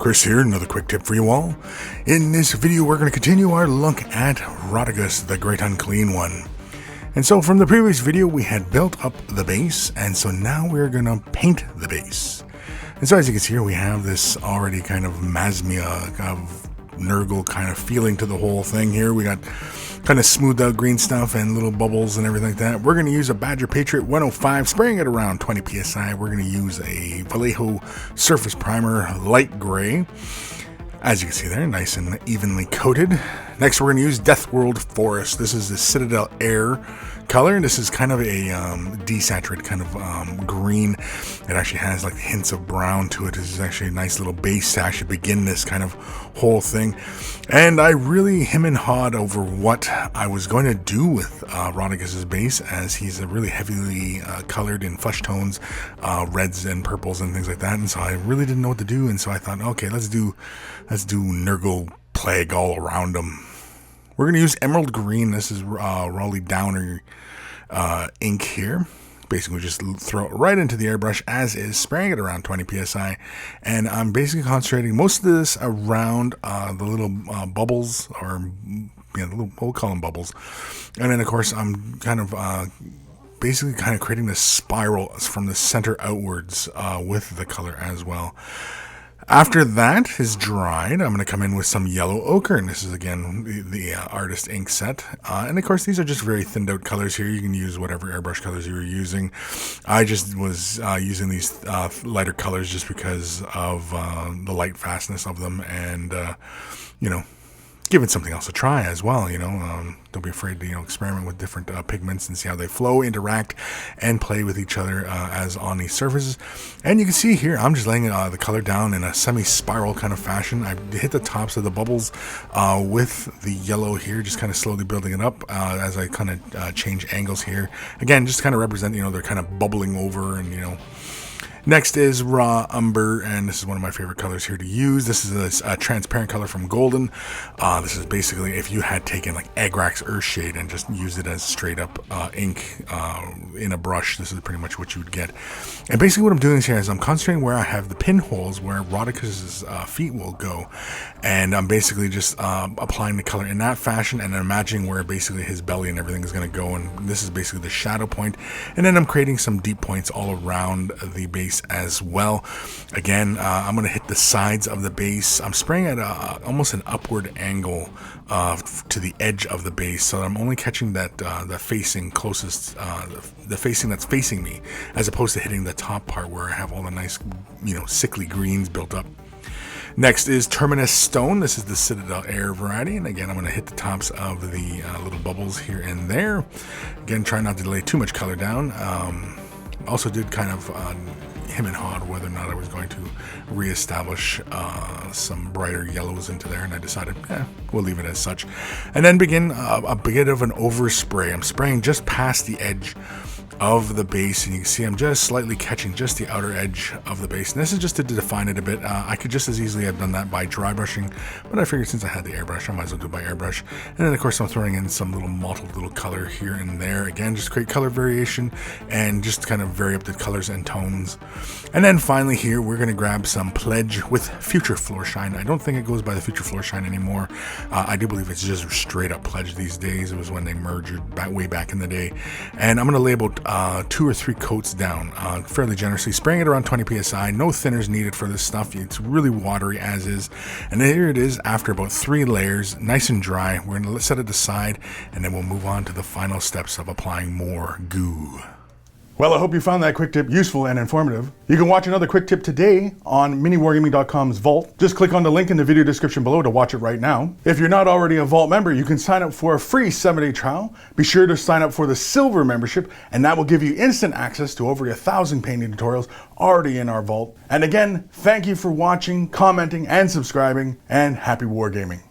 Kris here, another quick tip for you all. In this video we're going to continue our look at Rotigus, the great unclean one. And so from the previous video we had built up the base, and so now we're going to paint the base. And so as you can see here we have this already kind of Masmia, of Nurgle kind of feeling to the whole thing here. We got kind of smoothed out green stuff and little bubbles and everything like that. We're going to use a Badger Patriot 105, spraying it around 20 psi. We're going to use a Vallejo surface primer, light gray. As you can see there, nice and evenly coated. Next, we're going to use Death World Forest. This is the Citadel Air color, and this is kind of a desaturated kind of green. It actually has like hints of brown to it. This is actually a nice little base to actually begin this kind of whole thing. And I really hem and hawed over what I was going to do with Rotigus's base, as he's a really heavily colored in flesh tones, reds and purples and things like that. And so I really didn't know what to do. And so I thought, okay, let's do Nurgle Plague all around him. We're going to use Emerald Green. This is Raleigh Downer ink here. Basically, just throw it right into the airbrush as is, spraying it around 20 psi. And I'm basically concentrating most of this around the little bubbles, or we'll call them bubbles. And then, of course, I'm kind of basically creating this spiral from the center outwards with the color as well. After that is dried, I'm going to come in with some yellow ochre, and this is again the artist ink set. And of course, these are just very thinned out colors here. You can use whatever airbrush colors you were using. I just was using these lighter colors just because of the light fastness of them, and give it something else a try as well. Don't be afraid to experiment with different pigments and see how they flow, interact, and play with each other as on these surfaces. And you can see here I'm just laying the color down in a semi-spiral kind of fashion. I hit the tops of the bubbles with the yellow here, just kind of slowly building it up as I kind of change angles here. Again, just kind of represent they're kind of bubbling over, and Next is Raw Umber, and this is one of my favorite colors here to use. This is a transparent color from Golden. This is basically if you had taken like Agrax Earthshade and just used it as straight up ink in a brush. This is pretty much what you would get. And basically what I'm doing here is I'm concentrating where I have the pinholes where Rotigus's feet will go. And I'm basically just applying the color in that fashion and imagining where basically his belly and everything is going to go. And this is basically the shadow point. And then I'm creating some deep points all around the base as well. Again, I'm going to hit the sides of the base. I'm spraying at almost an upward angle to the edge of the base, so I'm only catching that the facing closest, the facing that's facing me, as opposed to hitting the top part where I have all the nice, sickly greens built up. Next is Terminus Stone. This is the Citadel Air variety, and again I'm going to hit the tops of the little bubbles here and there. Again, try not to lay too much color down. Also did kind of hem and hawed whether or not I was going to reestablish some brighter yellows into there, and I decided we'll leave it as such. And then begin a bit of an overspray. I'm spraying just past the edge of the base, and you can see I'm just slightly catching just the outer edge of the base, and this is just to define it a bit. I could just as easily have done that by dry brushing, but I figured since I had the airbrush I might as well do it by airbrush. And then of course I'm throwing in some little mottled little color here and there, again just create color variation and just kind of vary up the colors and tones. And then finally here we're going to grab some Pledge with Future Floor Shine. I don't think it goes by the Future Floor Shine anymore. I do believe it's just straight up Pledge these days. It was when they merged way back in the day. And I'm going to label 2 or 3 coats down fairly generously, spraying it around 20 psi. No thinners needed for this stuff. It's really watery as is. And here it is after about 3 layers, nice and dry. We're going to set it aside, and then we'll move on to the final steps of applying more goo. Well, I hope you found that quick tip useful and informative. You can watch another quick tip today on MiniWarGaming.com's Vault. Just click on the link in the video description below to watch it right now. If you're not already a Vault member, you can sign up for a free 7-day trial. Be sure to sign up for the Silver membership, and that will give you instant access to over 1,000 painting tutorials already in our Vault. And again, thank you for watching, commenting, and subscribing, and happy wargaming.